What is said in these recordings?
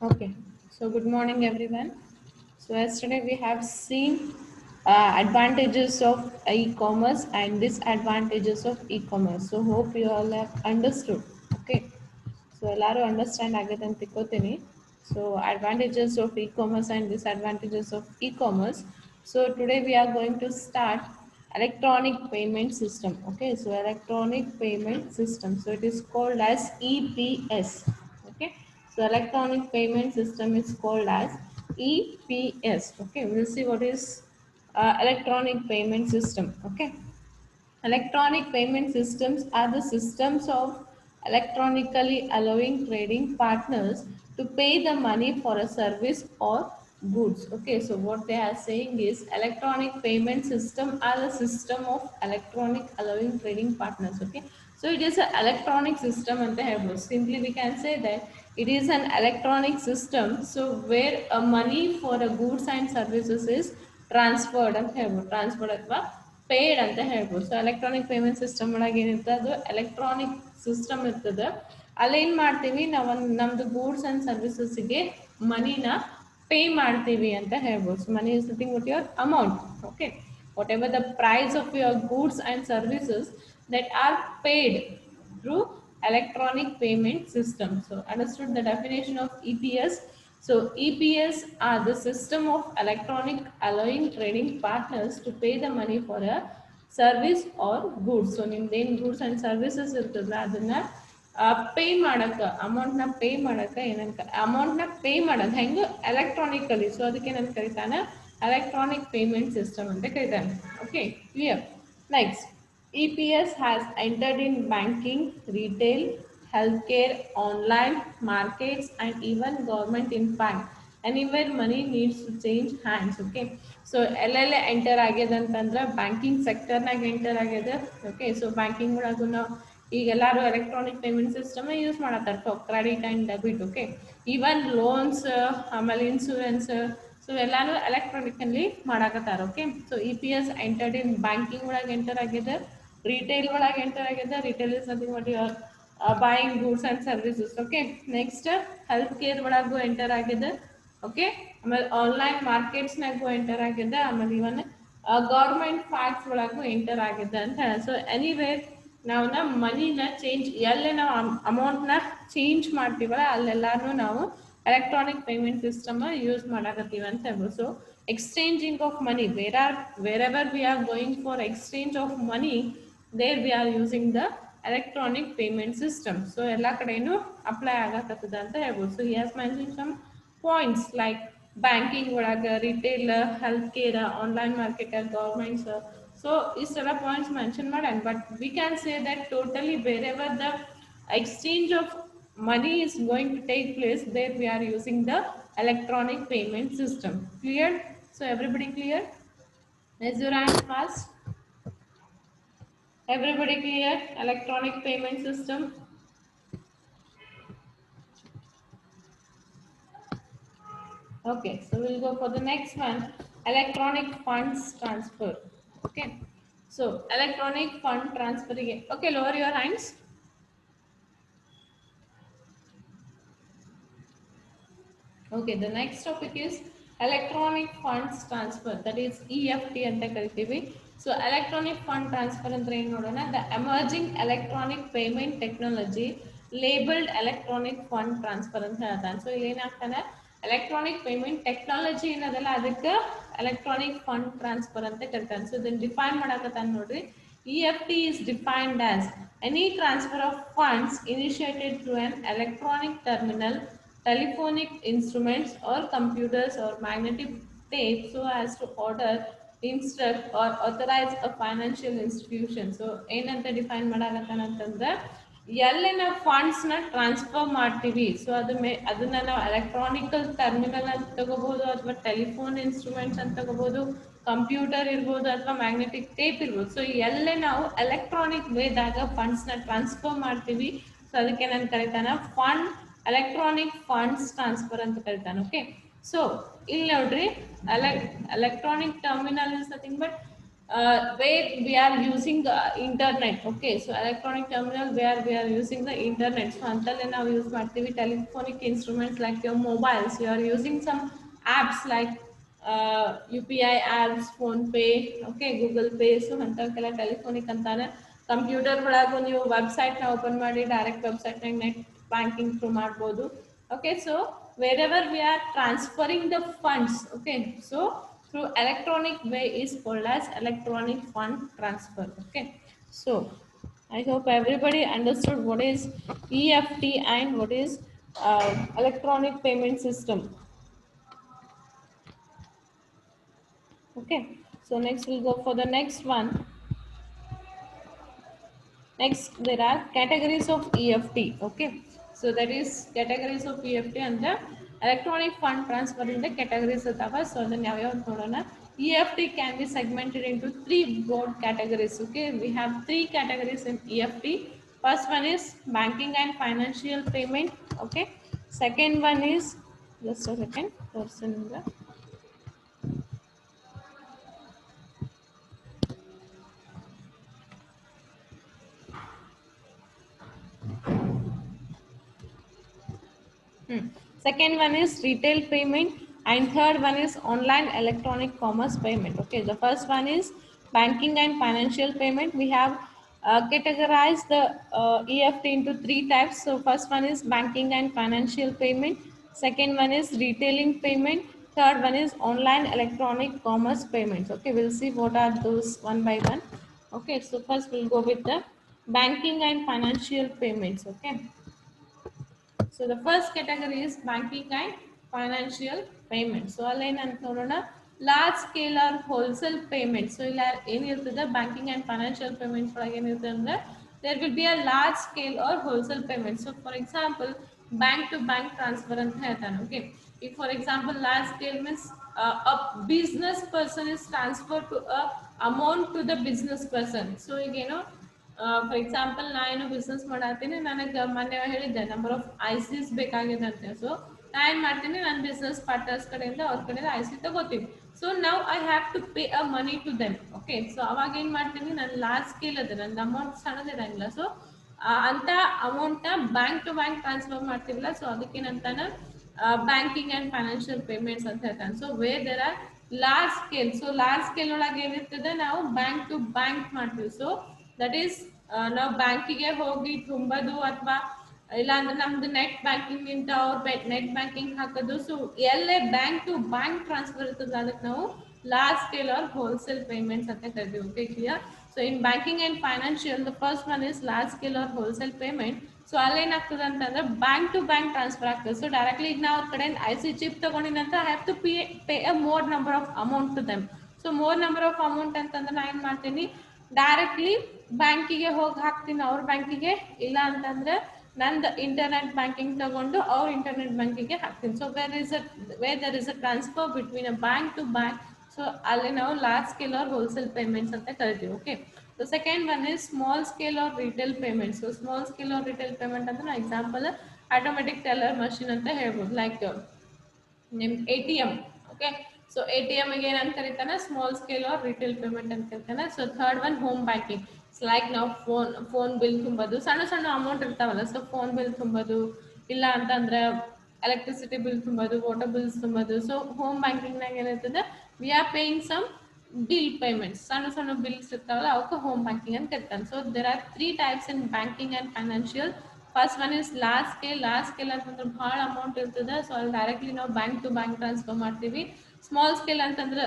Okay, so good morning everyone. So yesterday we have seen advantages of e-commerce and disadvantages of e-commerce. So hope you all have understood. Okay, so ಎಲ್ಲರೂ understand ಆಗಿದೆ ಅಂತ ತಿಳ್ಕೊತೀನಿ. So advantages of e-commerce and disadvantages of e-commerce. So today we are going to start electronic payment system. Okay, so electronic payment system. So it is called as EPS. Okay, so electronic payment system is called as EPS. Okay, we'll see what is electronic payment system. Okay, electronic payment systems are the systems of electronically allowing trading partners to pay the money for a service or goods. Okay, so what they are saying is electronic payment system are the system of electronic allowing trading partners. Okay, so it is an electronic system and they have simply we can say that it is an electronic system. So where a money for a goods and services is transferred and have transferred paid ಅಂತ ಹೇಳ್ಬೋದು. So electronic payment system ಒಳಗೆ ಏನಿರ್ತದೆ ಅದು electronic system ಇರ್ತದೆ. ಅಲ್ಲೇನು ಮಾಡ್ತೀವಿ ನಾವು ನಮ್ಮದು ಗೂಡ್ಸ್ ಆ್ಯಂಡ್ ಸರ್ವಿಸಸ್ಗೆ ಮನಿನ ಪೇ ಮಾಡ್ತೀವಿ ಅಂತ ಹೇಳ್ಬೋದು. So money is nothing but your amount. Okay, whatever the price of your goods and services that are paid through electronic payment system. So understood the definition of EPS. So EPS are the system of electronic allowing trading partners to pay the money for a service or goods. So ನಿಮ್ದೇನು goods and services ಇರ್ತದಲ್ಲ ಅದನ್ನ pay ಮಾಡಕ್ಕೆ ಅಮೌಂಟ್ನ pay ಮಾಡಕ್ಕೆ ಏನಂತ ಅಮೌಂಟ್ನ pay ಮಾಡೋದು ಹೆಂಗೆ ಎಲೆಕ್ಟ್ರಾನಿಕಲಿ. ಸೊ ಅದಕ್ಕೆ ಏನಂತ ಕರಿತಾನೆ ಎಲೆಕ್ಟ್ರಾನಿಕ್ ಪೇಮೆಂಟ್ ಸಿಸ್ಟಮ್ ಅಂತ ಕರಿತಾನೆ. Okay, clear. Next, EPS has entered in banking, retail, healthcare, online, markets, and even government impact. Anywhere money needs to change hands. Okay, so ಎಲ್ಲೆಲ್ಲ ಎಂಟರ್ ಆಗ್ಯದ ಅಂತಂದ್ರೆ banking ಸೆಕ್ಟರ್ನಾಗ enter ಆಗ್ಯದ. Okay, so banking ಒಳಗೂ ನಾವು ಈಗ ಎಲ್ಲರೂ ಎಲೆಕ್ಟ್ರಾನಿಕ್ ಪೇಮೆಂಟ್ ಸಿಸ್ಟಮ್ ಯೂಸ್ ಮಾಡತ್ತಾರೆ for credit and debit. Okay, even loans ಆಮೇಲೆ ಇನ್ಶೂರೆನ್ಸ್ ಸೊ ಎಲ್ಲಾನು ಎಲೆಕ್ಟ್ರಾನಿಕಲ್ಲಿ ಮಾಡಾಕತ್ತಾರ. Okay, so EPS entered in banking ಒಳಗೆ ಎಂಟರ್ ಆಗಿದೆ, ರಿಟೇಲ್ ಒಳಗೆ ಎಂಟರ್ ಆಗಿದೆ. Retail is nothing but your buying goods and services. Okay, next health care ಒಳಗೂ enter ಆಗಿದೆ. Okay, ಆಮೇಲೆ ಆನ್ಲೈನ್ ಮಾರ್ಕೆಟ್ಸ್ನಾಗೂ ಎಂಟರ್ ಆಗಿದೆ. ಆಮೇಲೆ ಇವನ್ ಗೌರ್ಮೆಂಟ್ ಫ್ಯಾಕ್ಟ್ಸ್ ಒಳಗೂ ಎಂಟರ್ ಆಗಿದೆ ಅಂತ ಹೇಳಿ. ಸೊ ಎನಿವೇರ್ ನಾವು ಮನಿನ ಚೇಂಜ್ ಎಲ್ಲೇ ನಾವು ಅಮೌಂಟ್ನ ಚೇಂಜ್ ಮಾಡ್ತೀವಲ್ಲ ಅಲ್ಲೆಲ್ಲಾನು ನಾವು electronic payment system ಯೂಸ್ ಮಾಡಾಕತ್ತೀವಿ ಅಂತ ಹೇಳ್ಬೋದು. So exchanging of money wherever we are going for exchange of money, there we are using the electronic payment system. So ಎಲ್ಲ ಕಡೆನೂ ಅಪ್ಲೈ ಆಗಕತ್ತದ ಅಂತ ಹೇಳ್ಬೋದು. So he has mentioned some points like banking ಒಳಗೆ, retail, health care, online market, governments. So ಇಷ್ಟೆಲ್ಲ points mention ಮಾಡ್ಯಾನ. But we can say that totally wherever the exchange of money is going to take place, there we are using the electronic payment system. Clear? So everybody clear? Raise your hand fast. Everybody clear? Electronic payment system. Okay, so we'll go for the next one, electronic funds transfer. Okay, so electronic fund transfer again. Okay, lower your hands. Okay, the next topic is electronic funds transfer, that is EFT ಅಂತ ಕರಿತೀವಿ. So electronic fund transfer ಅಂದ್ರೆ ಏನು ನೋಡೋಣ. The emerging electronic payment technology labelled electronic fund transfer ಅಂತ ಹೇಳ್ತಾನೆ. So ಏನಾಗ್ತಾನೆ electronic payment technology ಏನದಲ್ಲ ಅದಕ್ಕೆ electronic fund transfer ಅಂತ ಕರಿತಾನೆ. ಸೊ ಇದನ್ನ ಡಿಫೈನ್ ಮಾಡಕತ್ತಾನೆ ನೋಡ್ರಿ. EFT is defined as any transfer of funds initiated through an electronic terminal, telephonic instruments or computers or magnetic tape so as to order, instruct or authorize a financial institution. So ಏನಂತ define ಮಾಡಾಕತ್ತಾನ ಅಂತಂದ್ರೆ ಎಲ್ಲಿ ನಾವು ಫಂಡ್ಸ್ನ transfer ಮಾಡ್ತೀವಿ so ಅದನ್ನ ನಾವು electronical terminal ಅಂತ ತಗೋಬಹುದು, ಅಥವಾ ಟೆಲಿಫೋನ್ ಇನ್ಸ್ಟ್ರೂಮೆಂಟ್ಸ್ ಅಂತ ತಗೋಬಹುದು, ಕಂಪ್ಯೂಟರ್ ಇರ್ಬೋದು, ಅಥವಾ ಮ್ಯಾಗ್ನೆಟಿಕ್ ಟೇಪ್ ಇರ್ಬೋದು. ಸೊ ಎಲ್ಲೇ ನಾವು ಎಲೆಕ್ಟ್ರಾನಿಕ್ ವೇದಾಗ ಫಂಡ್ಸ್ನ ಟ್ರಾನ್ಸ್ಫರ್ ಮಾಡ್ತೀವಿ ಸೊ ಅದಕ್ಕೆ ನಾನು ಕರಿತಾನೆ ಫಂಡ್ ಎಲೆಕ್ಟ್ರಾನಿಕ್ ಫಂಡ್ಸ್ ಟ್ರಾನ್ಸ್ಫರ್ ಅಂತ ಕರಿತಾನೆ. ಓಕೆ, ಸೊ ಇಲ್ಲಿ ನೋಡ್ರಿ electronic terminal is nothing but where we are using internet. Okay, so electronic terminal where we are using the internet. So ಅಂತಲ್ಲೇ ನಾವು ಯೂಸ್ ಮಾಡ್ತೀವಿ telephonic instruments like your mobiles. You are using some apps like UPI apps, phone pay, okay, Google Pay. So ಅಂತಕ್ಕೆಲ್ಲ telephonic ಅಂತಾನೆ. Computer ಒಳಗೂ ನೀವು ವೆಬ್ಸೈಟ್ನ open ಮಾಡಿ direct ವೆಬ್ಸೈಟ್ನಾಗ net banking through ಮಾಡ್ಬೋದು. Okay, so wherever we are transferring the funds, okay, so through electronic way is called as electronic fund transfer. Okay, so I hope everybody understood what is EFT and what is electronic payment system. Okay, so next we'll go for the next one. Next, there are categories of EFT. Okay, so that is categories of EFT and the electronic fund transfer in the categories adava. So then EFT can be segmented into three broad categories. Okay, we have three categories in EFT. First one is banking and financial payment. Okay, second one is just a second person in the second one is retail payment and third one is online electronic commerce payment. Okay, the first one is banking and financial payment. We have categorized the EFT into three types. So first one is banking and financial payment, second one is retailing payment, third one is online electronic commerce payments. Okay, we'll see what are those one by one. Okay, so first we'll go with the banking and financial payments. Okay, so the first category is banking and financial payment. So align and large scale or wholesale payment. So the banking and financial payments there will be a large scale or wholesale payment. So for example, bank to bank transfer and okay. If for example large scale means a business person is transferred to a amount to the business person. So for example ನಾ ಏನು business ಮಾಡತ್ತೀನಿ, ನನಗೆ ಮೊನ್ನೆ ಹೇಳಿದ್ದೆ number of ICs ಬೇಕಾಗಿದೆ ಅಂತ. So ನಾ ಏನು ಮಾಡ್ತೀನಿ, ನನ್ನ ಬಿಸ್ನೆಸ್ ಪಾರ್ಟ್ನರ್ಸ್ ಕಡೆಯಿಂದ ಅವ್ರ ಕಡೆಯಿಂದ IC ತಗೋತೀನಿ. ಸೊ ನಾವು I have to pay a money to them. Okay, so ಅವಾಗ ಏನು ಮಾಡ್ತೀನಿ, ನನ್ನ ಲಾರ್ಜ್ ಸ್ಕೇಲ್ ಅದ, ನನ್ನ ಅಮೌಂಟ್ ಸಣ್ಣದಿರಂಗಿಲ್ಲ. ಸೊ ಅಂತ ಅಮೌಂಟ್ನ ಬ್ಯಾಂಕ್ ಟು ಬ್ಯಾಂಕ್ ಟ್ರಾನ್ಸ್ಫರ್ ಮಾಡ್ತೀವಲ್ಲ, ಸೊ ಅದಕ್ಕೇನಂತಾನೆ ಬ್ಯಾಂಕಿಂಗ್ ಆ್ಯಂಡ್ ಫೈನಾನ್ಷಿಯಲ್ ಪೇಮೆಂಟ್ಸ್ ಅಂತ ಹೇಳ್ತಾನೆ. So where there are large scale. So large scale ಒಳಗೆ ಏನಿರ್ತದೆ, ನಾವು ಬ್ಯಾಂಕ್ ಟು ಬ್ಯಾಂಕ್ ಮಾಡ್ತೀವಿ. ಸೊ ದಟ್ ಈಸ್ ನಾವು ಬ್ಯಾಂಕಿಗೆ ಹೋಗಿ ತುಂಬೋದು ಅಥವಾ ಇಲ್ಲ ಅಂದ್ರೆ ನಮ್ದು ನೆಟ್ ಬ್ಯಾಂಕಿಂಗ್ ಇಂದ ಅವ್ರ ನೆಟ್ ಬ್ಯಾಂಕಿಂಗ್ ಹಾಕೋದು. ಸೊ ಎಲ್ಲೇ ಬ್ಯಾಂಕ್ ಟು ಬ್ಯಾಂಕ್ ಟ್ರಾನ್ಸ್ಫರ್ ಇರ್ತದೆ ಅದಕ್ಕೆ ನಾವು large scale or wholesale payments ಅಂತ ಕರಿತೀವಿ. Okay, clear? So in banking and financial the first one is large scale or wholesale payment. So ಅಲ್ಲೇನಾಗ್ತದೆ ಅಂತಂದ್ರೆ ಬ್ಯಾಂಕ್ ಟು ಬ್ಯಾಂಕ್ ಟ್ರಾನ್ಸ್ಫರ್ ಆಗ್ತದೆ. So directly ಈಗ ನಾವು ಅವ್ರ ಕಡೆ IC ಚಿಪ್ ತಗೊಂಡಿನಂತ I have to pay a more number of amount to them. So more number of amount ಅಂತಂದ್ರೆ ನಾ ಏನು ಮಾಡ್ತೀನಿ, ಡೈರೆಕ್ಟ್ಲಿ ಬ್ಯಾಂಕಿಗೆ ಹೋಗಿ ಹಾಕ್ತೀನಿ ಅವ್ರ ಬ್ಯಾಂಕಿಗೆ, ಇಲ್ಲ ಅಂತಂದ್ರೆ ನಂದು ಇಂಟರ್ನೆಟ್ ಬ್ಯಾಂಕಿಂಗ್ ತಗೊಂಡು ಅವ್ರ ಇಂಟರ್ನೆಟ್ ಬ್ಯಾಂಕಿಗೆ ಹಾಕ್ತೀನಿ. So where there is a transfer between a bank to bank. So ಅಲ್ಲಿ ನಾವು large scale or wholesale payments ಅಂತ ಕರಿತೀವಿ. Okay, so second one is small scale or retail payment. So small scale or retail payment ಅಂದ್ರೆ example automatic teller machine ಅಂತ ಹೇಳ್ಬೋದು, like ನಿಮ್ ATM. Okay, so ATM ಗೆ ಏನಂತ ಕರಿತಾನೆ, small scale or retail payment ಅಂತ ಕರಿತಾನೆ. So third one home banking. Like ನಾವು ಫೋನ್ ಬಿಲ್ ತುಂಬೋದು, ಸಣ್ಣ ಸಣ್ಣ ಅಮೌಂಟ್ ಇರ್ತಾವಲ್ಲ. ಸೊ ಫೋನ್ ಬಿಲ್ ತುಂಬೋದು, ಇಲ್ಲ ಅಂತಂದ್ರೆ ಎಲೆಕ್ಟ್ರಿಸಿಟಿ ಬಿಲ್ ತುಂಬೋದು, ವಾಟರ್ ಬಿಲ್ಸ್ ತುಂಬೋದು. ಸೊ ಹೋಮ್ ಬ್ಯಾಂಕಿಂಗ್ನಾಗ ಏನಿರ್ತದೆ, we are paying some bill payments, ಸಣ್ಣ ಸಣ್ಣ ಬಿಲ್ಸ್ ಇರ್ತಾವಲ್ಲ ಅವಕ್ಕೆ ಹೋಮ್ ಬ್ಯಾಂಕಿಂಗ್ ಅಂತ ಕರಿತಾನೆ. So there are three types in banking and financial. First one is large scale. Large scale ಅಂತಂದ್ರೆ ಭಾಳ ಅಮೌಂಟ್ ಇರ್ತದೆ. ಸೊ ಅಲ್ಲಿ ಡೈರೆಕ್ಟ್ಲಿ ನಾವು ಬ್ಯಾಂಕ್ ಟು ಬ್ಯಾಂಕ್ ಟ್ರಾನ್ಸ್ಫರ್ ಮಾಡ್ತೀವಿ. ಸ್ಮಾಲ್ ಸ್ಕೇಲ್ ಅಂತಂದ್ರೆ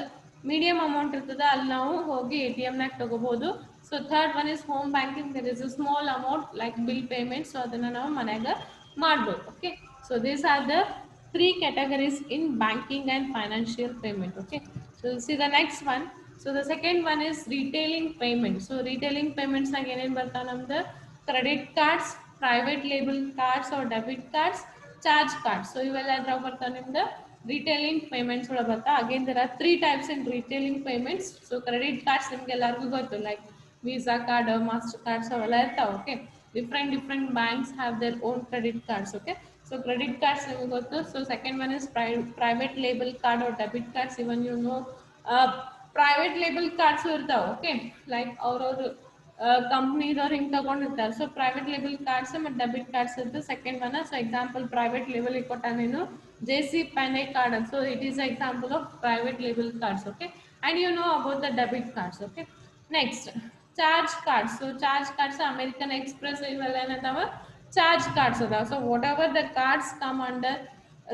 ಮೀಡಿಯಂ ಅಮೌಂಟ್ ಇರ್ತದೆ, ಅಲ್ಲಿ ನಾವು ಹೋಗಿ ATMನಾಗ ತಗೋಬಹುದು. So third one is home banking. There is a small amount like bill payment. So ಅದನ್ನು ನಾವು ಮನ್ಯಾಗ ಮಾಡ್ಬೋದು. Okay, so these are the three categories in banking and financial payment. Okay, so see the next one. So the second one is retailing payment. So retailing payments ನಾಗ ಏನೇನು ಬರ್ತಾವ ನಮ್ದು, credit cards, private label cards or debit cards, charge cards. So ಇವೆಲ್ಲ ಯಾವ್ದ್ರಾಗ ಬರ್ತಾವ ನಿಮ್ದು retailing payments ಒಳಗೆ ಬರ್ತಾ. Again there are three types in retailing payments. So credit cards ನಿಮ್ಗೆ ಎಲ್ಲರಿಗೂ ಗೊತ್ತು, like Visa card, Master cards ಅವೆಲ್ಲ ಇರ್ತಾವೆ. Okay, different banks have their own credit cards. Okay, so credit cards ನಿಮಗೆ ಗೊತ್ತು. So second one is private label card or debit cards. Even you know private label cards ಇರ್ತಾವೆ. Okay, like ಅವ್ರವ್ರ ಕಂಪ್ನಿದವ್ರು ಹಿಂಗೆ ತಗೊಂಡಿರ್ತಾರೆ. So private label cards ಮತ್ತು debit cards ಇರ್ತದೆ. Second one, so example private label ಕೊಟ್ಟಾನೇನು ಜೆ ಸಿ ಪೆನೆ ಕಾರ್ಡ್ ಅಂತ. So it is example of private label cards. Okay, and you know about the debit cards. Okay, next charge cards. So charge cards American Express ಇವೆಲ್ಲ ಏನದಾವ charge cards ಅದಾವ. So whatever the cards come under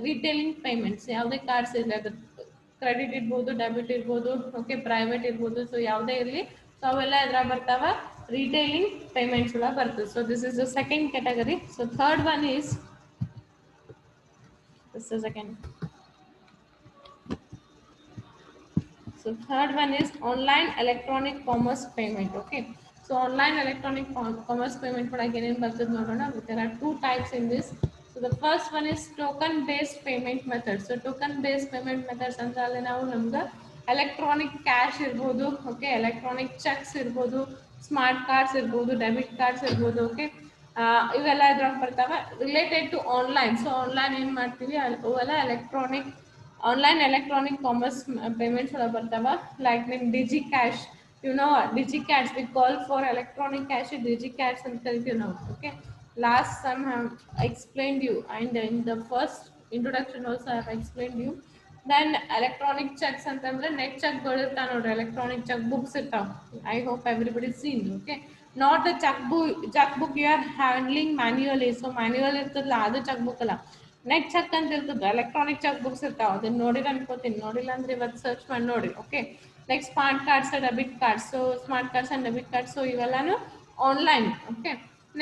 retailing payments, ಯಾವುದೇ cards ಇಲ್ಲ, ಅದು credit ಇರ್ಬೋದು, debit ಇರ್ಬೋದು, okay, private ಇರ್ಬೋದು, so ಯಾವುದೇ ಇರಲಿ, ಸೊ ಅವೆಲ್ಲ ಎದ್ರ ಬರ್ತಾವ ರಿಟೇಲಿಂಗ್ ಪೇಮೆಂಟ್ಸ್ ಒಳಗೆ ಬರ್ತದೆ. So this is the second category. So third one is this is second. So third one is online electronic commerce payment. Okay, so online electronic commerce payment for again ಬರ್ತದೆ ನೋಡೋಣ. There are two types in this. So the first one is token based payment methods. So token based payment methods ಅಂದ್ರೆ ಅಲ್ಲಿ ನಾವು ನಮ್ಗೆ electronic cash ಇರ್ಬೋದು, okay, electronic cheques ಇರ್ಬೋದು, smart cards ಇರ್ಬೋದು, debit cards ಇರ್ಬೋದು, ಓಕೆ, ಇವೆಲ್ಲ ಇದ್ರಾಗ ಬರ್ತಾವೆ related to online. So online ಏನು ಮಾಡ್ತೀವಿ ಅವೆಲ್ಲ electronic online electronic commerce payments ಒಳಗೆ ಬರ್ತಾವ. ಲೈಕ್ ನಿಮ್ digi cash, you know digi cash, we call for electronic cash digi cash ಅಂತ ಕರಿತೀವಿ ನಾವು. Okay, last some have explained you and in the first introduction also have explained you. Then electronic cheques ಅಂತಂದ್ರೆ net ಚೆಕ್ಗಳು ಇರ್ತಾವ ನೋಡ್ರಿ, electronic cheque books ಇರ್ತಾವ. I hope everybody seen. Okay, not the cheque book you are handling manually. So manual ಇರ್ತದಲ್ಲ ಅದು cheque book ಅಲ್ಲ, net cheque ಅಂತ ಇರ್ತದೆ, ಎಲೆಕ್ಟ್ರಾನಿಕ್ ಚೆಕ್ ಬುಕ್ಸ್ ಇರ್ತಾವೆ. ಅದನ್ನ ನೋಡಿರ ಅನ್ಕೋತೀನಿ, ನೋಡಿಲ್ಲ ಅಂದ್ರೆ ಇವತ್ತು ಸರ್ಚ್ ಮಾಡಿ ನೋಡಿ. Okay, like smart cards, debit cards. So smart cards and debit cards, so ಇವೆಲ್ಲಾನು online. Okay,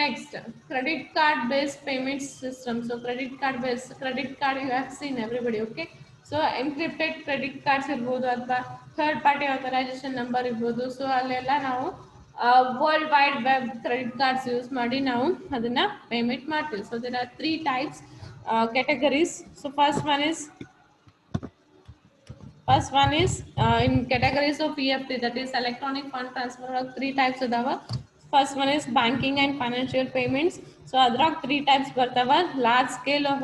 next credit card based payment system. So credit card you have seen everybody. Okay, so encrypted credit cards ಇರ್ಬೋದು ಅಥವಾ third party authorization number ಇರ್ಬೋದು. So ಅಲ್ಲೆಲ್ಲ ನಾವು world wide web credit cards use ಮಾಡಿ ನಾವು ಅದನ್ನ payment ಮಾಡ್ತೀವಿ. So there are three types categories. So first one is in categories of EFT, that is electronic fund transfer. Three types adava. First one is banking and financial payments. So adrag three types bartava: large scale or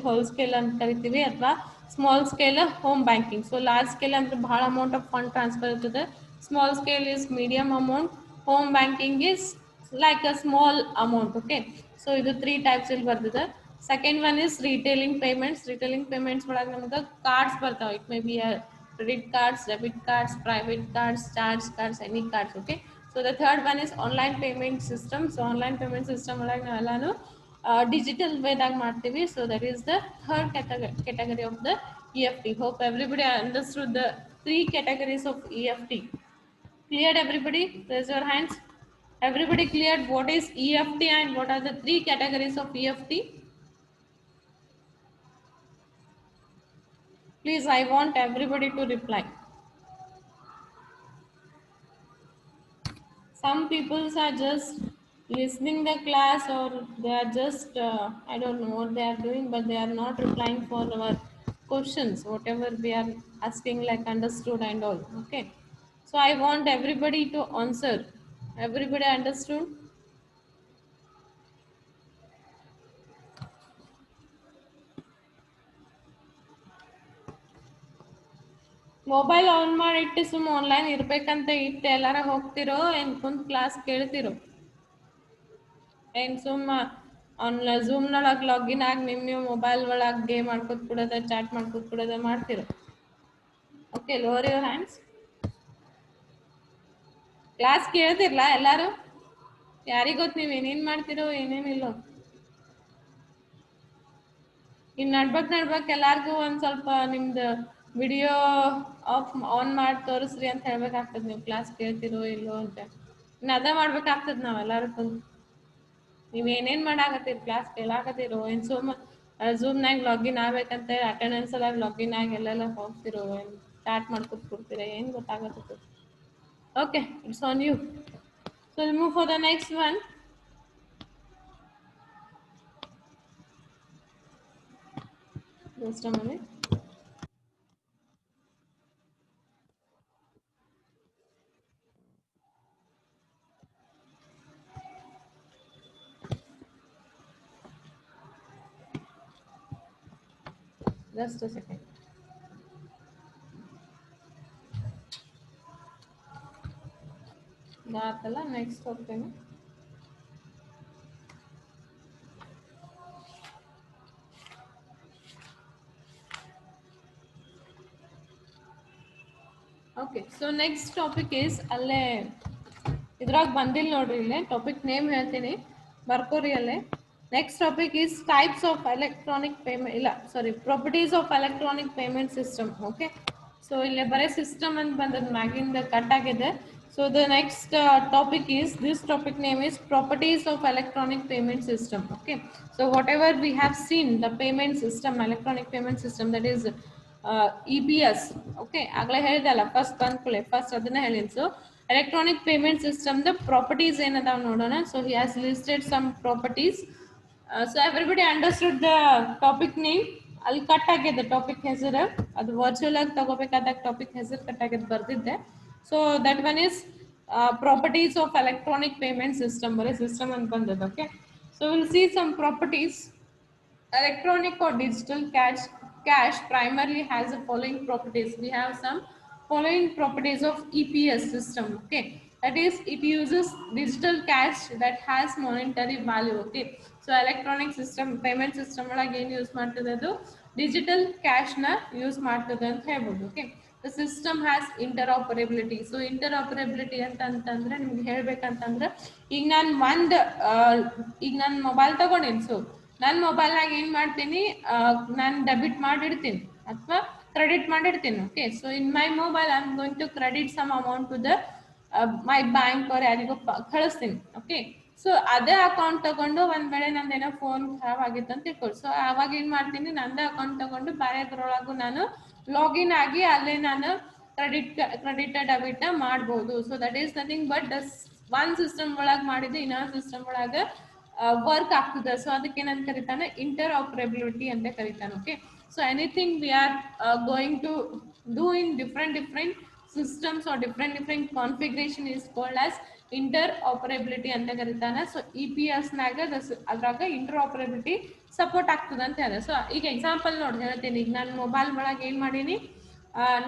whole scale anta karitivi, athwa small scale home banking. So large scale ಅಂದ್ರೆ ಬಹಳ amount of fund transfer ಇರ್ತದೆ. Small scale is medium amount. Home banking is like a small amount. Okay, so ಇದು three types ಇಲ್ಲಿ ಬರ್ತದೆ. Second one is retailing payments. Retailing payments ಒಳಗೆ ನಮ್ಗೆ cards ಬರ್ತಾವೆ. It may B credit cards, debit cards, private cards, charge cards, any cards. Okay, so the third one is online payment system. So online payment system ಒಳಗೆ ನಾವೆಲ್ಲಾನು digital ವೇದಾಗ ಮಾಡ್ತೀವಿ. So that is the third category of the EFT. Hope everybody understood the three categories of EFT. Cleared everybody? Raise your hands. Everybody cleared what is EFT and what are the three categories of EFT? Please, I want everybody to reply. Some people are just listening the class, or they are just I don't know what they are doing, but they are not replying for our questions, whatever we are asking, like understood and all. Okay, so I want everybody to answer. Everybody understood? Mobile on ಮಾಡಿಟ್ಟು ಸುಮ್ಮ online ಇರ್ಬೇಕಂತ ಇಟ್ಟು ಎಲ್ಲಾರ ಹೋಗ್ತಿರೋ ಏನು ಕುಂತ್ class ಕೇಳ್ತಿರೋ? ಏನು ಸುಮ್ಮ ಝೂಮ್ನೊಳಗೆ login ಆಗಿ ನೀವು ಮೊಬೈಲ್ ಒಳಗೆ ಗೇಮ್ ಆಡ್ಕೊತ ಬಿಡೋದ, ಚಾಟ್ ಮಾಡ್ಕೊತ ಬಿಡೋದ ಮಾಡ್ತಿರೋ? Okay, lower your hands. Class ಕೇಳ್ತಿರ್ಲಾ ಎಲ್ಲರೂ? ಯಾರಿಗೆ ಗೊತ್ತು ನೀವು ಏನೇನು ಮಾಡ್ತಿರೋ ಏನೇನಿಲ್ಲೋ? ಇನ್ನು ನಡ್ಬೇಕು ಎಲ್ಲಾರ್ಗೂ ಒಂದು ಸ್ವಲ್ಪ ನಿಮ್ದು ವಿಡಿಯೋ ಆನ್ ಮಾಡಿ ತೋರಿಸ್ರಿ ಅಂತ ಹೇಳ್ಬೇಕಾಗ್ತದೆ. ನೀವು ಕ್ಲಾಸ್ ಕೇಳ್ತಿರೋ ಇಲ್ಲೋ ಅಂತ ಇನ್ನು ಅದ ಮಾಡ್ಬೇಕಾಗ್ತದೆ ನಾವೆಲ್ಲರೂ ಕುಂತು. ನೀವು ಏನೇನು ಮಾಡಾಕತ್ತೀರಿ? ಕ್ಲಾಸ್ ಕೇಳಾಕತ್ತೀರೋ ಏನು ಸುಮ್ಮ ಝೂಮ್ನಾಗ ಲಾಗಿನ್ ಆಗ್ಬೇಕಂತ ಅಟೆಂಡೆನ್ಸ್ ಎಲ್ಲ ಲಾಗಿನ್ ಆಗಿ ಎಲ್ಲೆಲ್ಲ ಹೋಗ್ತಿರೋ, ಏನು ಚಾಟ್ ಮಾಡ್ಕೊತ ಕೊಡ್ತೀರಾ? ಏನು ಗೊತ್ತಾಗತ್ತೆ? Okay, it's on you. So will move for the next one. Just a minute. Just a second. ಆತಲ್ಲ ನೆಕ್ಸ್ಟ್ ಹೋಗ್ತೇನೆ. Okay, so next topic is ಅಲ್ಲೇ ಇದ್ರಾಗ ಬಂದಿಲ್ಲ ನೋಡ್ರಿ, ಇಲ್ಲೇ ಟಾಪಿಕ್ ನೇಮ್ ಹೇಳ್ತೀನಿ, ಬರ್ಕೋರಿ ಅಲ್ಲೇ. Next topic is types of electronic payment, ಇಲ್ಲ sorry, properties of electronic payment system. Okay, so ಇಲ್ಲಿ ಬರೀ ಸಿಸ್ಟಮ್ ಅಂತ ಬಂದದ್ದು, ಮ್ಯಾಗಿಂದ ಕಟ್ ಆಗಿದೆ. So the next topic is, this topic name is properties of electronic payment system. Okay, so whatever we have seen, the payment system, electronic payment system, that is EPS. Okay, agla helidalla first banದ್ಕೂಳೆ first ಅದನ್ನ ಹೇಳಿನಿ. So electronic payment system the properties ಏನದಾವ ನೋಡೋಣ. So he has listed some properties. So everybody understood the topic name. ಅಲ್ಲಿ cut ಆಗಿದೆ topic ಹೆಸರು, ಅದು virtual ಆಗಿ ತಗೋಬೇಕಾದಾಗ ಟಾಪಿಕ್ ಹೆಸರು ಕಟ್ ಆಗಿದೆ ಬರ್ದಿದ್ದೆ. So that one is properties of electronic payment system, ಬರೀ ಸಿಸ್ಟಮ್ ಅಂತ ಬಂದದ್ದು. Okay, so will see some properties. Electronic or digital cash primarily has the following properties. We have some following properties of EPS system. Okay, that is, it uses digital cash that has monetary value. Okay, so electronic system payment system ಒಳಗೆ ಏನು use ಮಾಡ್ತದೆ, ಅದು digital cash ನ use ಮಾಡ್ತದೆ ಅಂತ ಹೇಳ್ಬೋದು. Okay, the system has interoperability. So interoperability ಅಂತಂದ್ರೆ ನಿಮ್ಗೆ ಹೇಳ್ಬೇಕಂತಂದ್ರೆ, ಈಗ ನಾನು ಮೊಬೈಲ್ ತಗೊಂಡೇನಿ. ಸೊ ನನ್ನ ಮೊಬೈಲ್ನಾಗ ಏನು ಮಾಡ್ತೀನಿ, ನಾನು ಡೆಬಿಟ್ ಮಾಡಿಡ್ತೀನಿ ಅಥವಾ ಕ್ರೆಡಿಟ್ ಮಾಡಿಡ್ತೀನಿ. Okay, so in my mobile I am going to credit some amount to the my bank ಅವ್ರು ಯಾರಿಗೂ ಕಳಿಸ್ತೀನಿ. ಓಕೆ, ಸೊ ಅದೇ ಅಕೌಂಟ್ ತಗೊಂಡು ಒಂದ್ ವೇಳೆ ನಂದೇನೋ ಫೋನ್ ಖರಾಬ್ ಆಗಿತ್ತು ಅಂತ ತಿಳ್ಕೊಳ್ಳಿ. ಸೊ ಅವಾಗ ಏನ್ ಮಾಡ್ತೀನಿ, ನಂದೇ ಅಕೌಂಟ್ ತಗೊಂಡು ಬೇರೆದ್ರೊಳಗೂ ನಾನು ಲಾಗಿನ್ ಆಗಿ ಅಲ್ಲೇ ನಾನು ಕ್ರೆಡಿಟ್ ಡೆಬಿಟ್ ಮಾಡ್ಬೋದು. So that is nothing but one system ಒಳಗೆ ಮಾಡಿದ್ದು ಇನ್ನೊಂದು ಸಿಸ್ಟಮ್ ಒಳಗೆ ವರ್ಕ್ ಆಗ್ತದೆ. ಸೊ ಅದಕ್ಕೆ ಏನಂತ ಕರಿತಾನೆ, ಇಂಟರ್ ಆಪರೇಬಿಲಿಟಿ ಅಂತ ಕರಿತಾನೆ. Okay, so anything we are going to do in different systems or different configuration is called as interoperability ಅಂತ ಕರೀತಾನೆ. ಸೊ EPS ನಾಗ ಅದ್ರಾಗ interoperability ಸಪೋರ್ಟ್ ಆಗ್ತದೆ ಅಂತ ಹೇಳಿದೆ. ಸೊ ಈಗ ಎಕ್ಸಾಂಪಲ್ ನೋಡಿ ಹೇಳ್ತೀನಿ. ಈಗ ನಾನು ಮೊಬೈಲ್ ಒಳಗೆ ಏನು ಮಾಡೀನಿ,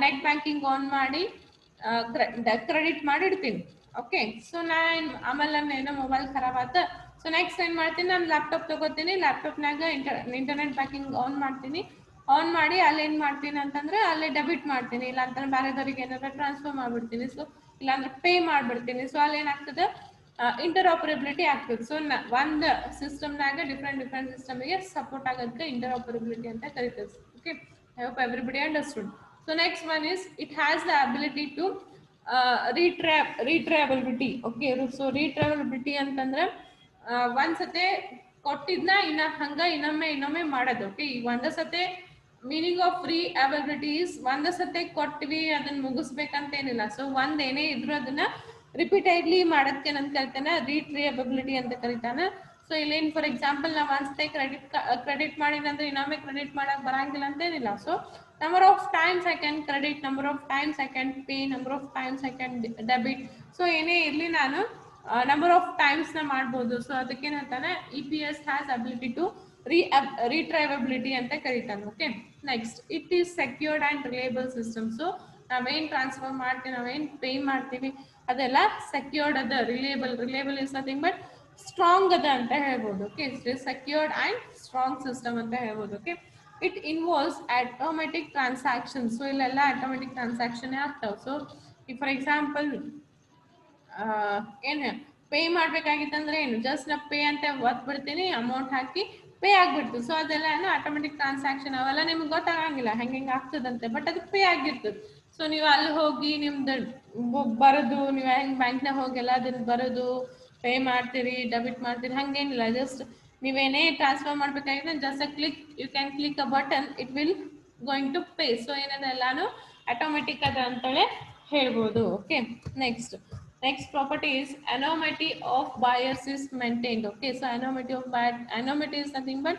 ನೆಟ್ ಬ್ಯಾಂಕಿಂಗ್ ಆನ್ ಮಾಡಿ ಕ್ರೆಡಿಟ್ ಮಾಡಿ ಇಡ್ತೀನಿ. ಓಕೆ, ಸೊ ನಾನು ಆಮೇಲೆ ನನ್ನ ಏನೋ ಮೊಬೈಲ್ ಖರಾಬ್ ಆತ. ಸೊ ನೆಕ್ಸ್ಟ್ ಏನು ಮಾಡ್ತೀನಿ, ನಾನು ಲ್ಯಾಪ್ಟಾಪ್ ತಗೋತೀನಿ, ಲ್ಯಾಪ್ಟಾಪ್ನಾಗ ಇಂಟರ್ನೆಟ್ ಬ್ಯಾಂಕಿಂಗ್ ಆನ್ ಮಾಡ್ತೀನಿ. ಆನ್ ಮಾಡಿ ಅಲ್ಲಿ ಏನು ಮಾಡ್ತೀನಿ ಅಂತಂದ್ರೆ ಅಲ್ಲಿ ಡೆಬಿಟ್ ಮಾಡ್ತೀನಿ, ಇಲ್ಲ ಅಂತಂದ್ರೆ ಬೇರೆದವ್ರಿಗೆ ಏನಾದ್ರು ಟ್ರಾನ್ಸ್ಫರ್ ಮಾಡ್ಬಿಡ್ತೀನಿ. ಸೊ ಇಲ್ಲಾಂದ್ರೆ ಪೇ ಮಾಡ್ಬಿಡ್ತೀನಿ. ಸೊ ಅಲ್ಲಿ ಏನಾಗ್ತದೆ, ಇಂಟರ್ಆಪರೇಬಿಲಿಟಿ ಆಗ್ತದೆ. ಸೊ ಒಂದು ಸಿಸ್ಟಮ್ನಾಗ ಡಿಫ್ರೆಂಟ್ ಸಿಸ್ಟಮ್ಗೆ ಸಪೋರ್ಟ್ ಆಗೋದಕ್ಕೆ ಇಂಟರ್ಆಪರೇಬಿಲಿಟಿ ಅಂತ ಕರಿತದೆ. Okay, I hope everybody understood. So next one is, it has the ability to retrievability. Okay, so retrievability ಅಂತಂದ್ರೆ ಒಂದ್ಸತೆ ಕೊಟ್ಟಿದ್ನ ಇನ್ನೊಮ್ಮೆ ಮಾಡೋದು. ಓಕೆ, ಈಗ ಒಂದ ಸತೆ meaning of free availability is ಒಂದ ಸತೆ ಕೊಟ್ವಿ ಅದನ್ನ ಮುಗಿಸ್ಬೇಕಂತ ಏನಿಲ್ಲ. ಸೊ ಒಂದ್ ಏನೇ ಇದ್ರು ಅದನ್ನ ರಿಪೀಟೆಡ್ಲಿ ಮಾಡೋದಕ್ಕೆ ನಾನು ಕರಿತಾನೆ ರೀಟ್ರಿಯಬಬಿಲಿಟಿ ಅಂತ ಕರಿತಾನೆ. ಸೊ ಇಲ್ಲೇನು ಫಾರ್ ಎಕ್ಸಾಂಪಲ್ ನಾವು ಒಂದ್ಸತೆ ಕ್ರೆಡಿಟ್ ಮಾಡಿನಂದ್ರೆ ಇನ್ನೊಮ್ಮೆ ಕ್ರೆಡಿಟ್ ಮಾಡಕ್ ಬರಂಗಿಲ್ಲ ಅಂತ ಏನಿಲ್ಲ. So number of times I can credit, number of times I can pay, number of times I can debit. So ಏನೇ ಇರ್ಲಿ ನಾನು ನಂಬರ್ ಆಫ್ ಟೈಮ್ಸ್ ನ ಮಾಡ್ಬೋದು. ಸೊ ಅದಕ್ಕೇನಂತಾನೆ EPS has ability to retrievability ಅಂತ ಕರೀತಾನೆ. Okay, next, it is secured and reliable system. So ನಾವೇನ್ transfer ಮಾಡ್ತೀವಿ, ನಾವೇನ್ ಪೇ ಮಾಡ್ತೀವಿ ಅದೆಲ್ಲ ಸೆಕ್ಯೂರ್ಡ್ ಅದ, reliable is nothing but strong ಅದ ಅಂತ ಹೇಳ್ಬೋದು. Okay, secured and strong system ಅಂತ ಹೇಳ್ಬೋದು. Okay, it involves automatic transaction. So ಇಲ್ಲೆಲ್ಲ ಆಟೋಮೆಟಿಕ್ ಟ್ರಾನ್ಸಾಕ್ಷನ್ ಆಗ್ತಾವೆ. ಸೊ ಈಗ ಫಾರ್ ಎಕ್ಸಾಂಪಲ್ ಏನು ಪೇ ಮಾಡ್ಬೇಕಾಗಿತ್ತಂದ್ರೆ ಏನು, ಜಸ್ಟ್ ನಾ ಪೇ ಅಂತ ಒತ್ತು ಬಿಡ್ತೀನಿ, ಅಮೌಂಟ್ ಹಾಕಿ ಪೇ ಆಗ್ಬಿಡ್ತು. ಸೊ ಅದೆಲ್ಲ ಏನು ಆಟೋಮೆಟಿಕ್ ಟ್ರಾನ್ಸಾಕ್ಷನ್, ಅವೆಲ್ಲ ನಿಮ್ಗೆ ಗೊತ್ತಾಗಂಗಿಲ್ಲ ಹೆಂಗೆ ಆಗ್ತದಂತೆ, ಬಟ್ ಅದು ಪೇ ಆಗಿರ್ತದೆ. ಸೊ ನೀವು ಅಲ್ಲಿ ಹೋಗಿ ನಿಮ್ದು ಬರೋದು, ನೀವು ಹೆಂಗೆ ಬ್ಯಾಂಕ್ನಾಗ ಹೋಗೆಲ್ಲ ಅದನ್ನ ಬರೋದು, ಪೇ ಮಾಡ್ತೀರಿ, ಡೆಬಿಟ್ ಮಾಡ್ತೀರಿ, ಹಂಗೇನಿಲ್ಲ. ಜಸ್ಟ್ ನೀವೇನೇ ಟ್ರಾನ್ಸ್ಫರ್ ಮಾಡ್ಬೇಕಾಗಿದ್ರೆ just you can click a button, it will going to pay. So ಏನದೆಲ್ಲಾನು ಆಟೋಮೆಟಿಕ್ ಅದ ಅಂತೇಳಿ ಹೇಳ್ಬೋದು. Okay, next property is anonymity of buyers is maintained. Okay, so anonymity is nothing but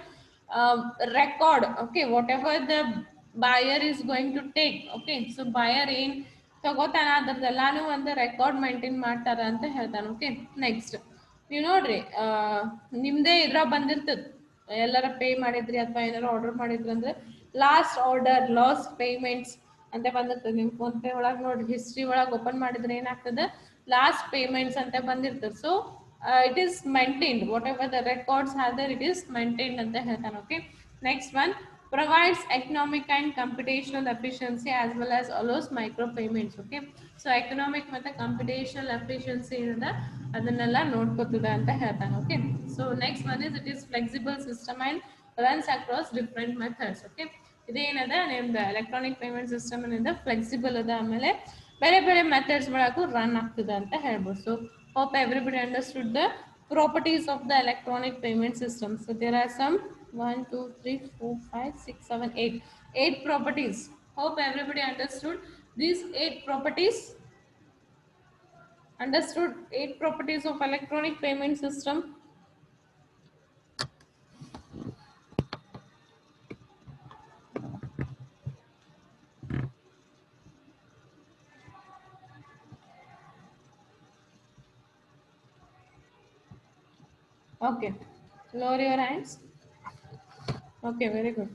record. Okay, whatever the buyer is going to take. Okay, so buyer ಏನ್ ತಗೋತಾನ ಅದ್ರದ್ದೆಲ್ಲಾನು ಒಂದು record maintain ಮಾಡ್ತಾರ ಅಂತ ಹೇಳ್ತಾನೆ. Okay, next ನೀವು ನೋಡ್ರಿ, ನಿಮ್ದೇ ಇದ್ರಾಗ ಬಂದಿರ್ತದ, ಎಲ್ಲಾರ ಪೇ ಮಾಡಿದ್ರಿ ಅಥವಾ ಏನಾರ ಆರ್ಡರ್ ಮಾಡಿದ್ರಿ ಅಂದ್ರೆ ಲಾಸ್ಟ್ ಪೇಮೆಂಟ್ಸ್ ಅಂತ ಬಂದಿರ್ತದೆ. ನಿಮ್ ಫೋನ್ ಪೇ ಒಳಗೆ ನೋಡ್ರಿ, ಹಿಸ್ಟ್ರಿ ಒಳಗೆ ಓಪನ್ ಮಾಡಿದ್ರೆ ಏನಾಗ್ತದೆ, ಲಾಸ್ಟ್ ಪೇಮೆಂಟ್ಸ್ ಅಂತ ಬಂದಿರ್ತದೆ. So it is maintained, what ever the records have there, it is maintained ಅಂತ ಹೇಳ್ತಾನೆ. Okay, next one provides economic and computational efficiency as well as allows micro payments. Okay, so economic ಮತ್ತೆ computational efficiency ಇಂದ ಅದನ್ನೆಲ್ಲ ನೋಡ್ಕೋತದೆ ಅಂತ ಹೇಳ್ತಾನೆ. Okay, so next one is it is flexible system and runs across different methods. Okay, ಇದೇನದ ನಿಮ್ದು electronic payment system ಏನಿದೆ flexible ಅದ, ಆಮೇಲೆ ಬೇರೆ ಬೇರೆ ಮೆಥಡ್ಸ್ ಒಳಗೂ ರನ್ ಆಗ್ತದೆ ಅಂತ ಹೇಳ್ಬೋದು. So hope everybody understood the properties of the electronic payment system. So there are some 1 2 3 4 5 6 7 8 8 properties. Hope everybody understood these 8 properties. Understood 8 properties of electronic payment system. Okay, lower your hands. Okay, very good.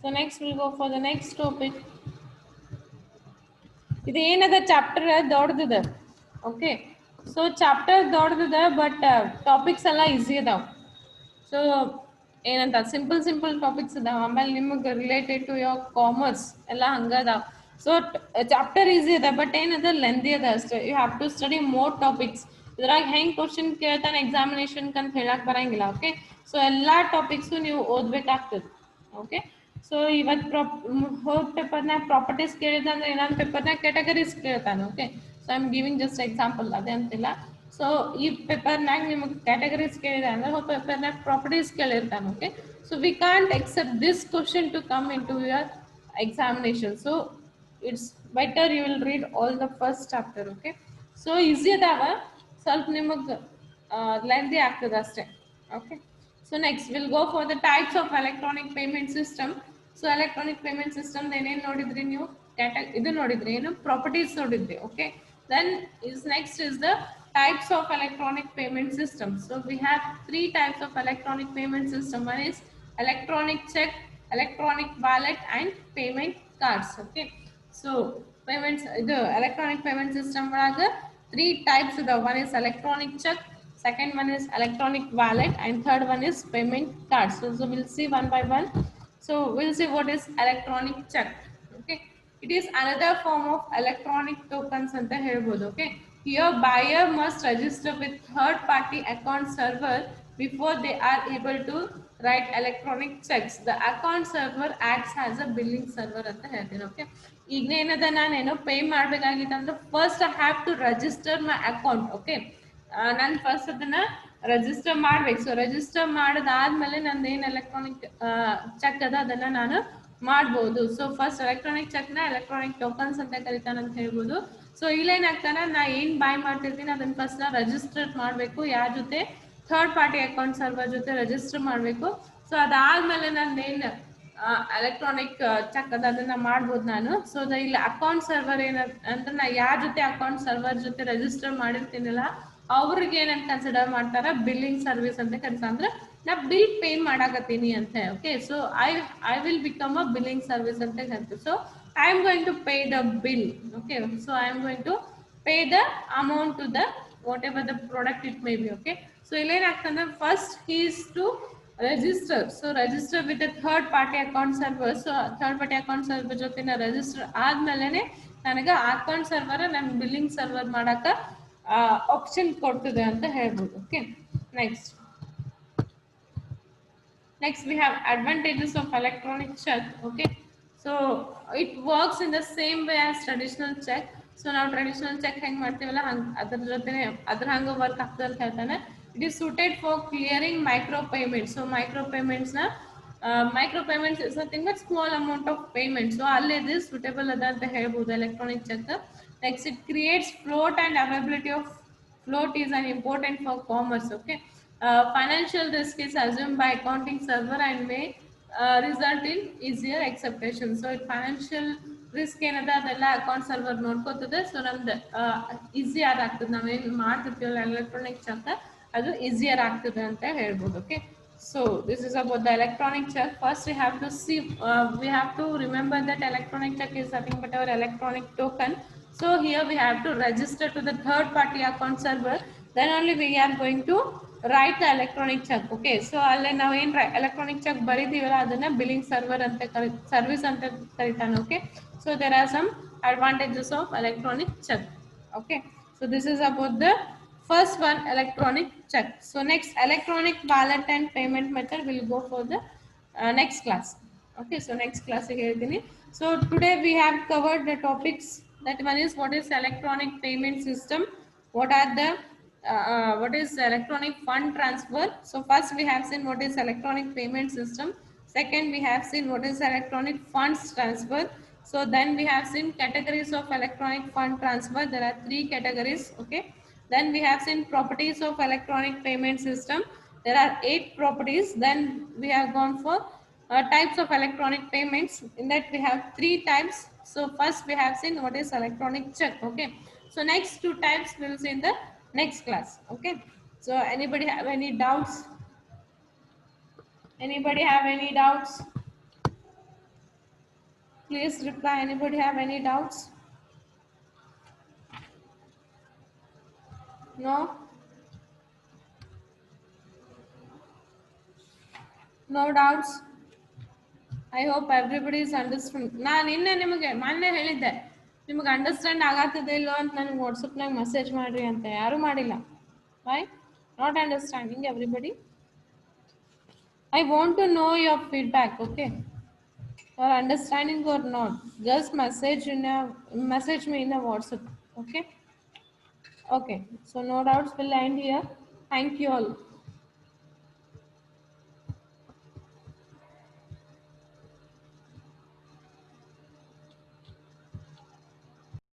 So next we'll go for the next topic. ಇದು ಏನದ chapter ದೊಡ್ಡದಿದೆ. Okay, so chapter ದೊಡ್ಡದಿದೆ but topics ಎಲ್ಲ easy ಅದಾವ. So ಏನಂತ simple simple topics ಅದಾವ, ಆಮೇಲೆ ನಿಮಗೆ ರಿಲೇಟೆಡ್ ಟು ಯೋರ್ ಕಾಮರ್ಸ್ ಎಲ್ಲ ಹಂಗದಾವ. ಸೊ ಚಾಪ್ಟರ್ ಈಸಿ ಅದ ಬಟ್ ಏನದ ಲೆಂದಿ ಅದ ಅಷ್ಟೇ. You have to study more topics. ಇದ್ರಾಗ ಹೆಂಗೆ ಕ್ವಶನ್ ಕೇಳ್ತಾನೆ ಎಕ್ಸಾಮಿನೇಷನ್ ಅಂತ ಹೇಳಕ್ ಬರಂಗಿಲ್ಲ. ಓಕೆ, ಸೊ ಎಲ್ಲ ಟಾಪಿಕ್ಸು ನೀವು ಓದ್ಬೇಕಾಗ್ತದೆ. ಓಕೆ, ಸೊ ಇವತ್ತು ಹೋದ್ ಪೇಪರ್ನಾಗ ಪ್ರಾಪರ್ಟೀಸ್ ಕೇಳಿದ ಅಂದ್ರೆ ಇನ್ನೊಂದು ಪೇಪರ್ನಾಗ ಕ್ಯಾಟಗರೀಸ್ ಕೇಳ್ತಾನೆ. Okay, so I am giving just example, ಅದೇ ಅಂತಿಲ್ಲ. ಸೊ ಈ ಪೇಪರ್ನಾಗ ನಿಮಗೆ ಕ್ಯಾಟಗರೀಸ್ ಕೇಳಿದೆ ಅಂದ್ರೆ ಹೋದ್ ಪೇಪರ್ನಾಗ ಪ್ರಾಪರ್ಟೀಸ್ ಕೇಳಿರ್ತಾನೆ. Okay, so we can't expect this question to come in to your examination. So it's better you will read all the first chapter. Okay, so easy ಅದಾವ, ಸ್ವಲ್ಪ ನಿಮಗೆ ಲೆಂದಿ ಆಗ್ತದೆ ಅಷ್ಟೇ. Okay, so next we'll go for the types of electronic payment system. So electronic payment system ಏನೇನು ನೋಡಿದ್ರಿ ನೀವು, ಇದು ನೋಡಿದ್ರಿ ಏನು ಪ್ರಾಪರ್ಟೀಸ್ ನೋಡಿದ್ರಿ. Okay, then is next is the types of electronic payment system. So we have 3 types of electronic payment system. One is electronic check, electronic wallet and payment cards. Okay, so payments, ಇದು electronic payment system ಒಳಗ 3 types ಇದಾವ. One is electronic check, second one is electronic wallet, and third one is payment card. So we'll see one by one. So we'll see what is electronic check. Okay, it is another form of electronic tokens anta helbodu. Okay, here buyer must register with third party account server before they are able to write electronic checks. The account server acts as a billing server anta ಹೇಳ್ತೀನಿ. Okay, ಈಗ ಏನದ ನಾನೇನು pay ಮಾಡಬೇಕಾಗಿತ್ತು ಅಂದ್ರೆ first I have to register my account. Okay, ನಾನು first ಅದನ್ನ register ಮಾಡ್ಬೇಕು. So register ಮಾಡಿದಾದ್ಮೇಲೆ ನಂದು ಏನು ಎಲೆಕ್ಟ್ರಾನಿಕ್ ಚೆಕ್ ಅದ ಅದನ್ನ ನಾನು ಮಾಡ್ಬೋದು. ಸೊ ಫಸ್ಟ್ ಎಲೆಕ್ಟ್ರಾನಿಕ್ ಚೆಕ್ನ ಎಲೆಕ್ಟ್ರಾನಿಕ್ ಟೋಕನ್ಸ್ ಅಂತ ಕರಿತಾನೆ ಅಂತ ಹೇಳ್ಬೋದು. ಸೊ ಇಲ್ಲೇನಾಗ್ತಾನೆ, ನಾ ಏನು ಬಾಯ್ ಮಾಡ್ತಿರ್ತೀನಿ ಅದನ್ನ ಫಸ್ಟ್ ನಾ ರಿಜಿಸ್ಟರ್ ಮಾಡಬೇಕು. ಯಾರ ಜೊತೆ, ಥರ್ಡ್ ಪಾರ್ಟಿ ಅಕೌಂಟ್ ಸರ್ವರ್ ಜೊತೆ ರಿಜಿಸ್ಟರ್ ಮಾಡಬೇಕು. ಸೊ ಅದಾದ್ಮೇಲೆ ನಂದು ಏನು ಎಲೆಕ್ಟ್ರಾನಿಕ್ ಚೆಕ್ ಅದ ಅದನ್ನ ಮಾಡ್ಬೋದು ನಾನು. ಸೊ ಇಲ್ಲಿ ಅಕೌಂಟ್ ಸರ್ವರ್ ಏನಂದ್ರೆ ನಾ ಯಾರ ಜೊತೆ ಅಕೌಂಟ್ ಸರ್ವರ್ ಜೊತೆ ರಿಜಿಸ್ಟರ್ ಮಾಡಿರ್ತೀನಿಲ್ಲ ಅವ್ರಿಗೆ ಏನಂತ ಕನ್ಸಿಡರ್ ಮಾಡ್ತಾರ, ಬಿಲ್ಲಿಂಗ್ ಸರ್ವಿಸ್ ಅಂತ ಕರಿತಾರೆ. ಅಂದ್ರೆ ನಾ ಬಿಲ್ ಪೇ ಮಾಡಾಕತ್ತೀನಿ ಅಂತ. Okay, so I will become a billing service ಅಂತ ಹೇಳ್ತೀವಿ. So I am going to pay the bill. Okay, so I am going to pay the amount to the whatever the product it may be. Okay, so ಇಲ್ಲೇನಾಗ್ತಂದ್ರೆ first he is to register. So register with third party account server. So third party account server ಜೊತೆ ನಾ register ಆದ್ಮೇಲೆ ನನಗೆ account server ನನ್ನ billing server ಮಾಡಾಕ option ಕೊಡ್ತದೆ ಅಂತ ಹೇಳ್ಬೋದು. Okay, next we have advantages of electronic check. Okay, so it works in the same way as traditional check. So ನಾವು ಟ್ರೆಡಿಷನಲ್ ಚೆಕ್ ಹೆಂಗೆ ಮಾಡ್ತೀವಲ್ಲ ಹಂಗೆ ಅದ್ರ ಜೊತೆನೆ ಅದ್ರ ಹಂಗೆ ವರ್ಕ್ ಆಗ್ತದೆ ಅಂತ ಹೇಳ್ತಾನೆ. It is suited for clearing micro payments. So micro ಪೇಮೆಂಟ್ಸ್ನ micro payments is nothing but small amount of payment. So ಅಲ್ಲಿ ಇದು ಸೂಟೇಬಲ್ ಅದ ಅಂತ ಹೇಳ್ಬೋದು electronic cheque. Next it creates float and availability of float is an important for commerce. Okay, financial risk is assumed by accounting server and may result in easier acceptation. So financial risk ಏನದ ಅದೆಲ್ಲ account server ನೋಡ್ಕೋತದೆ. So ನಮ್ದು easier ಆಗ್ತದೆ, ನಾವೇನು ಮಾಡ್ತಿರ್ತೀವಲ್ಲ electronic check ಅದು easier ಆಗ್ತದೆ ಅಂತ ಹೇಳ್ಬೋದು. Okay, so this is about the electronic check. First we have to see we have to remember that electronic check is nothing but our electronic token. So here we have to register to the third party account server. Then only we are going to write the electronic check. Okay, so ಅಲ್ಲಿ ನಾವು ಏನು electronic check ಬರೀತೀವಲ್ಲ ಅದನ್ನ billing server ಅಂತ service ಅಂತ ಕರೀತಾನೆ. Okay, so there are some advantages of electronic check. Okay, so this is about the first one, electronic check. So next, electronic wallet and payment method will go for the next class. Okay, so next class ಹೇಳ್ತೀನಿ. So today we have covered the topics. That one is what is electronic payment system, what are the what is electronic fund transfer. So first we have seen what is electronic payment system. Second we have seen what is electronic funds transfer. So then we have seen categories of electronic fund transfer. There are three categories. Okay, then we have seen properties of electronic payment system. There are 8 properties. Then we have gone for types of electronic payments. In that we have 3 types. So first we have seen what is electronic check. Okay, so next 2 types we will see in the next class. Okay, so anybody have any doubts? Anybody have any doubts? Please reply. Anybody have any doubts? No? No doubts? I hope everybody is understood. ನಾನು ನಿನ್ನೆ ನಿಮಗೆ ಮೊನ್ನೆ ಹೇಳಿದ್ದೆ ನಿಮಗೆ understand ಆಗತ್ತಿದೆ ಇಲ್ಲೋ ಅಂತ ನನಗೆ ವಾಟ್ಸಪ್ನಾಗ message ಮಾಡ್ರಿ ಅಂತ. ಯಾರೂ ಮಾಡಿಲ್ಲ. Why? Not understanding everybody. I want to know your feedback. Okay, or understanding or not. Just message me in a WhatsApp. Okay. Okay. So no doubts. Will end here. Thank you all.